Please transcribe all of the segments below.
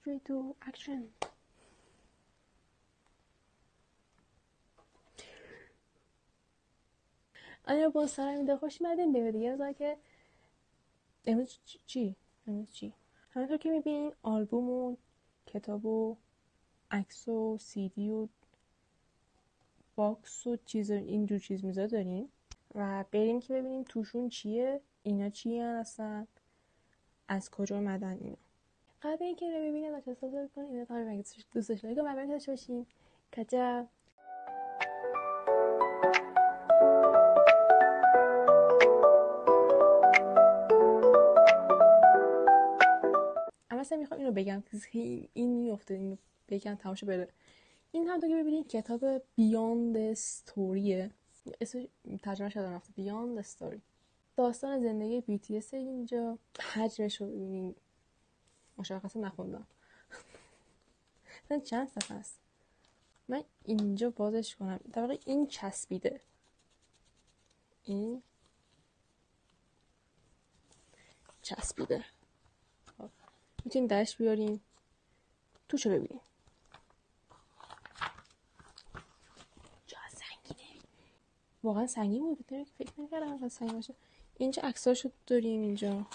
3 2 action. آیا با سلام میده خوش اومدین به دیگه از که امروز چی؟ همونطور که میبینین آلبوم و کتاب و عکس و سی دی و باکس و اینجور چیز میزا داریم و بریم که ببینیم توشون چیه، اینا چی هستن، از کجا اومدن اینا. قبل اینکه رو ببینیم و تصور کنیم اینا تا رو دوستش لایک و مبرد داشته باشیم. کجا اصلا میخوام اینو بگم که این میفته، اینو بگم تماشا بره. این هم که ببینید کتاب بیاند ستوریه، اسم ترجمه شده رفته بیاند ستوری، داستان زندگی BTS. اینجا حجمش رو ببینید، مشخصا نخوندم مثلا چند صفحه است. من اینجا بازش کنم در واقع این چسبیده، این چسبیده، میتونیم درش بیاریم توشو ببینیم. چه سنگینه، واقعا سنگین بود، که فکر نکردم انقدر سنگین باشه. اینجا عکساشو داریم، اینجا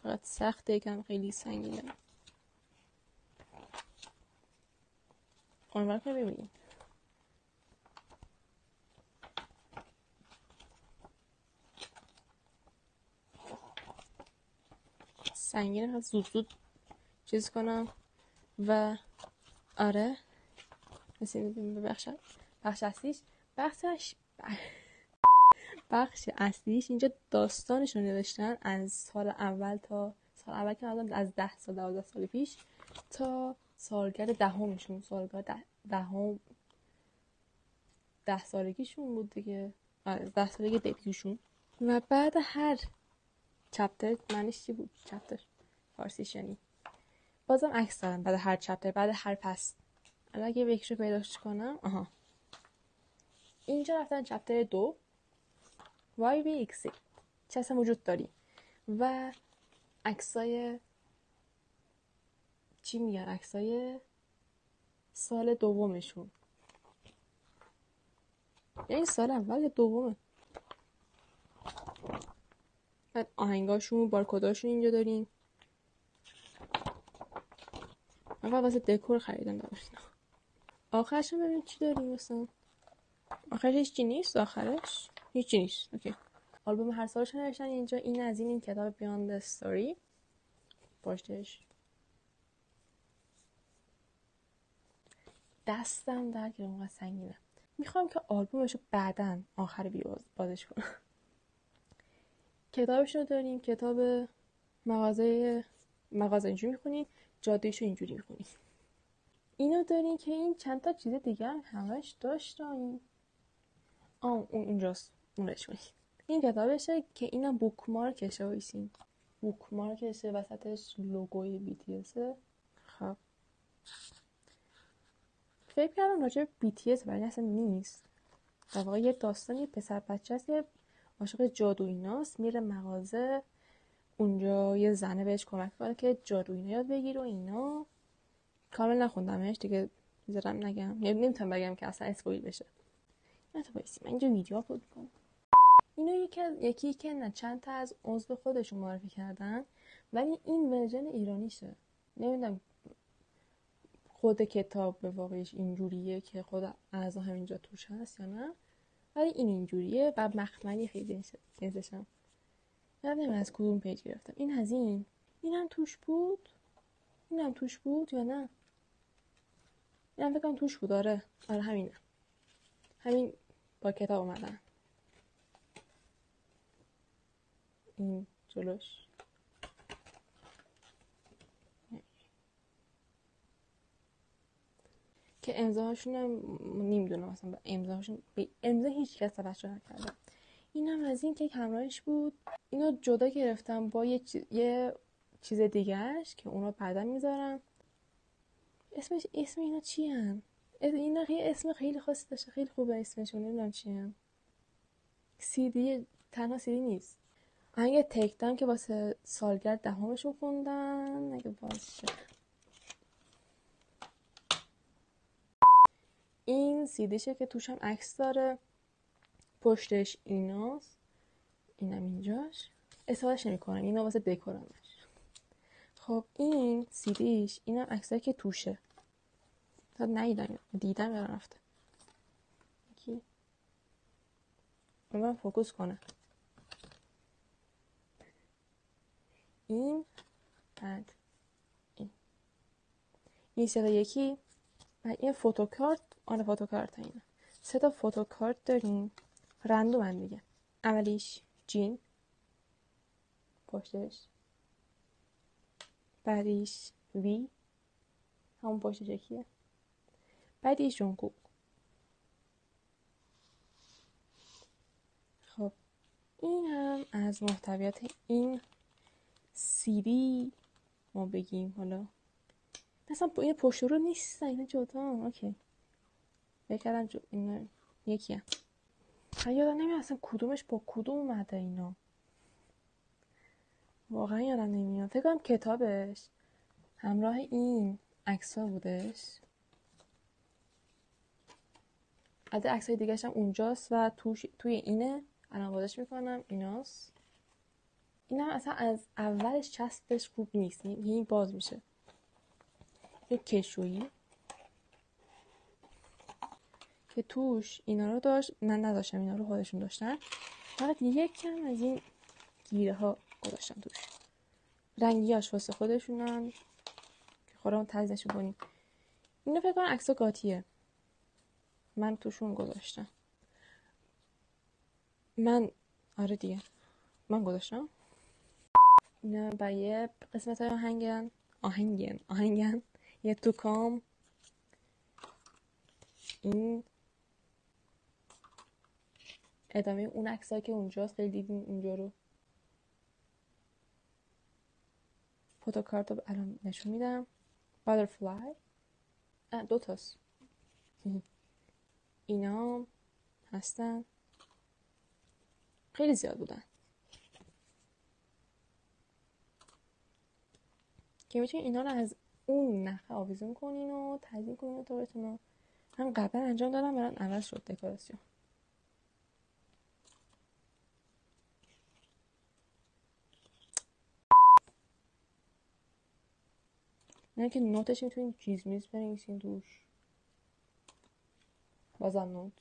فقط سخته، یکم خیلی سنگینه. اونور که ببینیم سنگینه، هست زود چیز کنم و آره مثل بخش اصلیش اینجا داستانش رو نوشتن از سال اول تا سال اول که از 10 سال 12 سال پیش تا سالگرد دهمشون، سالگرد دهم 10 سالگیشون بود دیگه، 10 سالگی دبیوشون. و بعد هر چپتر، معنیش چی بود چپتر فارسیش؟ یعنی بازم عکس دارم بعد هر چپتر، بعد هر فصل. الان اگه یکیشو پیداش کنم، اینجا رفتن چپتر 2 وای بی ایکسی چه اصلا وجود داری و عکسای چی میگن، عکسای سال دومشون، یعنی سال اول یا دومه. بعد آهنگاشون، بارکداشون اینجا داریم. من فقط واسه دکور خریدم داشتم. آخرش ببینیم چی داریم. مثلا آخرش هیچی نیست، آخرش هیچی نیست. اوکی. آلبوم هر سالش نوشتن اینجا. این از این کتاب بیاند استوری، پشتش دستم در که اونقدر سنگینه. میخوام که آلبومشو بعدن آخر بازش کنم. کتابش رو داریم، کتاب مغازه اینجوری میخونیم، جادویشو اینجوری میخونیم. اینو داریم که این چند تا چیز دیگه هم همش داشت. اون اینجاست، اونش کنیم. این کتابشه که اینم بوکمارکشه، وایسین بوکمارکشه، وسطش لوگوی BTS. خب فکر کردم راجع به BTS ولی اصلا نیست. در واقع یه داستان، یه پسر بچه هست، یه عاشق جادو ایناست، میره مغازه، اونجا یه زنه بهش کمک کنه که جادو اینا یاد بگیره و اینا. کامل نخوندمش دیگه، میذارم نگم، نمیتونم بگم که اصلا اسپویل بشه. نه تو بایستی من اینجا ویدیو آپلود کنم. اینو یکی که نه چند تا از عضو خودشون معرفی کردن، ولی این ورژن ایرانیشه. نمیدونم خود کتاب به واقعیش اینجوریه که خود اعضا همینجا توش هست یا نه، ولی این اینجوریه و مخملی خیلی جنسشم. نمیدونم از کدوم پیج گرفتم. این از این هم توش بود، اینم توش بود یا نه؟ اینم فکرم توش بود. آره همینه، همین با کتاب اومدن. این جلوش که امضاهاشون هم نمیدونم اصلا امضاهاشون امضا هیچ کس توجه نکرده. اینم از این که همراهش بود. اینو جدا گرفتم با یه چیز دیگهش که اونا بعدا میذارم. اسم اینا چی هن؟ اینا اسم خیلی خاصی داشته، خیلی خوبه اسمشون، نمیدونم چی هن. CD تنها CD نیست. آهنگ تکدم که واسه سالگرد دهمشون خوندن. اگه باز شد این سیدیشه که توش هم عکس داره، پشتش ایناست، اینم اینجاش. استفادهش نمی‌کنم، اینا واسه دکورمش. خب این سیدیش، اینم عکسایی که توشه. تا ندیدم، دیدم یا رفته. یکی من فوکوس کنه. این بعد این سه تا یکی و این فوتوکارت. آره فوتوکارت اینه. 3 تا فوتوکارت داریم رندومن دیگه. اولیش جین، پشتش. بعدیش وی، همون پشتش یکیه. بعدیش جونگوک. خب این هم از محتویات این سیدی ما بگیم. حالا مثلا این پشت رو نیستن، اینا جدا. اوکی بکردم اینا یکی هم. یادم نمیاد اصلا کدومش با کدوم اومده اینا. واقعا یادم نمیاد. فکر کنم کتابش همراه این عکس‌ها بودش. از عکس‌های دیگه‌ش هم اونجاست و توی اینه. الان بازش میکنم ایناست. این هم اصلا از اولش چسبش خوب نیست، این باز میشه. یک کشویی که توش اینا رو داشت. من نداشتم، اینا رو خودشون داشتن. فقط یک کم از این گیره ها گذاشتم توش. رنگیاش واسه خودشونن که خودمون تجزیه‌اش می‌کنیم. اینو فکر کنم عکس گاتیه. من توشون گذاشتم. آره دیگه من گذاشتم. اینا برای قسمت های آهنگن یه توکام. این ادامه اون عکسایی که اونجاست. خیلی دیدین اونجا رو. فوتوکارت رو الان نشون میدم. باترفلای 2 تاست. اینا هستن. خیلی زیاد بودن که میتونین اینا رو از اون نخه آویزون کنین و تزیین کنین اتاقتون. هم قبلا انجام دادم، برام عوض شد دکوراسیون. نه که نوتش میتونین چیز میز بنویسین توش. بازم نوت.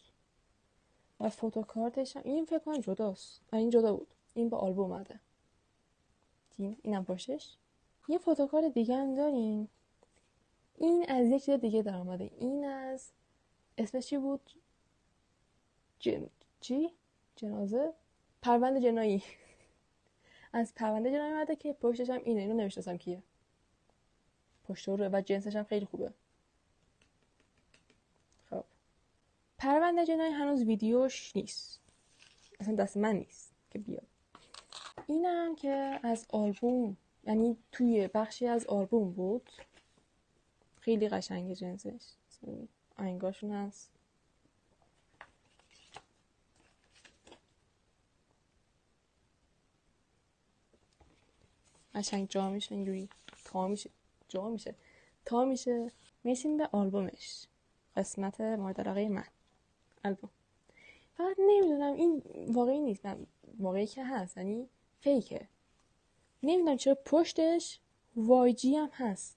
و فوتوکارتش هم این فکر کنم جداست. این جدا بود. این با آلبوم اومده. اینم پشتش. یه فوتوکارت دیگه هم داریم. این از یک چیز دیگه در اومده. این از اسمش چی بود؟ جنازه؟ پرونده جنایی. از پرونده جنایی اومده که پشتش هم اینو نمیشناسم کیه. پشت رو و جنسش هم خیلی خوبه. خب پرونده جنایی هنوز ویدیوش نیست. اصلا دست من نیست که بیاد. اینم که از آلبوم، یعنی توی بخشی از آلبوم بود. خیلی قشنگه جنسش. آهنگاشون هست. قشنگ جا میشه اینجوری. تا میشه میشیم به آلبومش. قسمت مورد علاقه من آلبوم. فقط نمیدونم این واقعی نیست. من واقعی که هست، یعنی فیکه. نمیدونم چرا پشتش وایجی هم هست.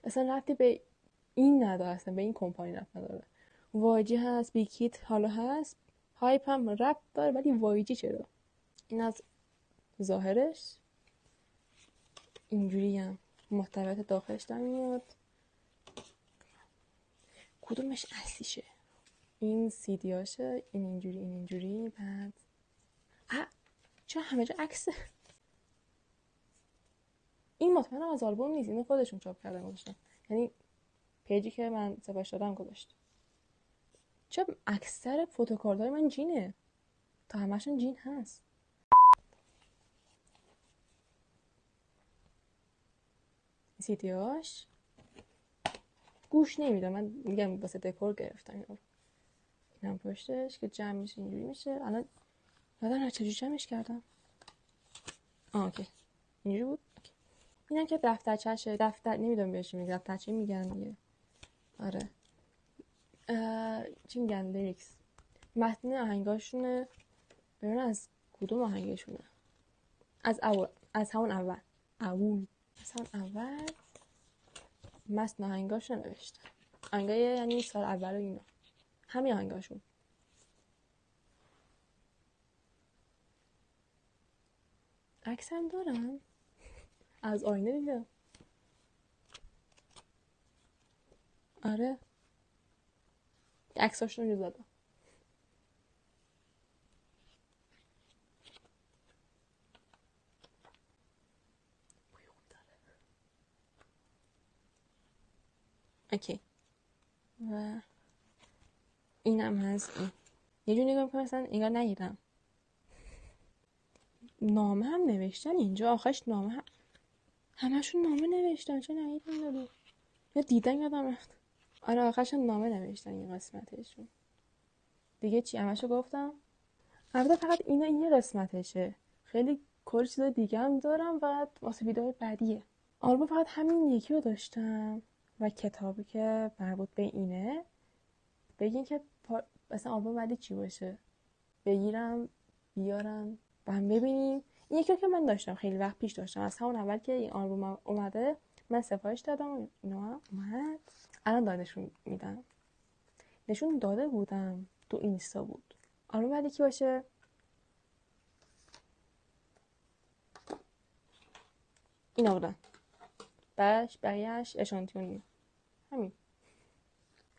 اصلا ربطی به این نداره، اصلا به این کمپانی ربط نداره. وایجی هست، بیکیت حالا هست، هایپ هم ربط داره، ولی وایجی چرا؟ این از ظاهرش اینجوری هم محتویات داخلش در میاد. کدومش اصلیشه؟ این سیدیاشه. این اینجوری بعد چرا همه جا عکسه؟ این مطمئنم از آلبوم نیست. اینو خودشون چاپ کردن گذاشتن. یعنی پیجی که من سفارش دادم گذاشت. چرا اکثر فوتوکارت‌های من جینه؟ تا همشون جین هست. سیدیاش گوش نمیدم. من میگم واسه دکور گرفتم. اینم پشتش که جمع میشه اینجوری میشه. الان یادم چجوری جمعش کردم. اوکی اینجوری بود. اینم که دفترچه‌شه. دفتر نمیدونم بهش میگم دفترچه میگن دیگه. آره چی میگن لیریکس، متن آهنگاشونه. ببین از کدوم آهنگشونه؟ از همون اول از همون اول متن آهنگاشون نوشته. آهنگای یعنی سال اول و اینا، همین آهنگاشون. عکس هم دارم از آینه دیدم. آره عکساشون رو زدم. اوکی و اینم هست. یه جور نگاه میکنم مثلا انگار نگیرم. نامه هم نوشتن اینجا آخرش، نامه هم همشون نامه نوشتن. چه نگیرم دادو یا دیدن یادم رفت. آره آخرش نامه نوشتن این قسمتشون. دیگه چی همشو گفتم. البته فقط این یه قسمتشه، خیلی کلی چیز دیگه هم دارم و واسه ویدیوهای بعدیه. آلبوم فقط همین یکی رو داشتم و کتابی که مربوط به اینه. بگین که مثلا آلبوم بعدی چی باشه، بگیرم بیارم با هم ببینیم. این یکی که من داشتم خیلی وقت پیش داشتم، از همون اول که این آلبوم اومده من سفارش دادم و اینا اومد. الان دادشون میدم. نشون داده بودم تو اینستا بود. آلبوم بعدی کی باشه؟ اینا بودن. بقیه‌اش اشانتیونی. همین.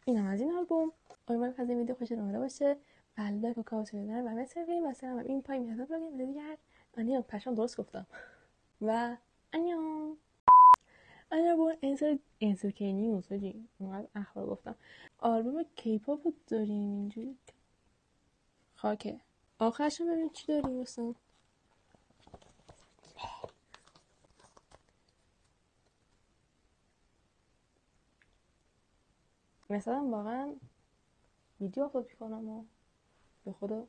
اینم از این آلبوم. امیدوارم از این ویدیو خوشتون اومده باشه. لایک و کامنت بدن و مثلا این پای میاد بگم دیگه. من پشمام درست گفتم. و انیون با انسر کی نیوز هجی اونقدر اخبار گفتم. آلبوم کیپاپ داریم اینجوری خاکه. آخرش ببین چی داریم مثلا واقعا ویدیو آپلود میکنم و به خدا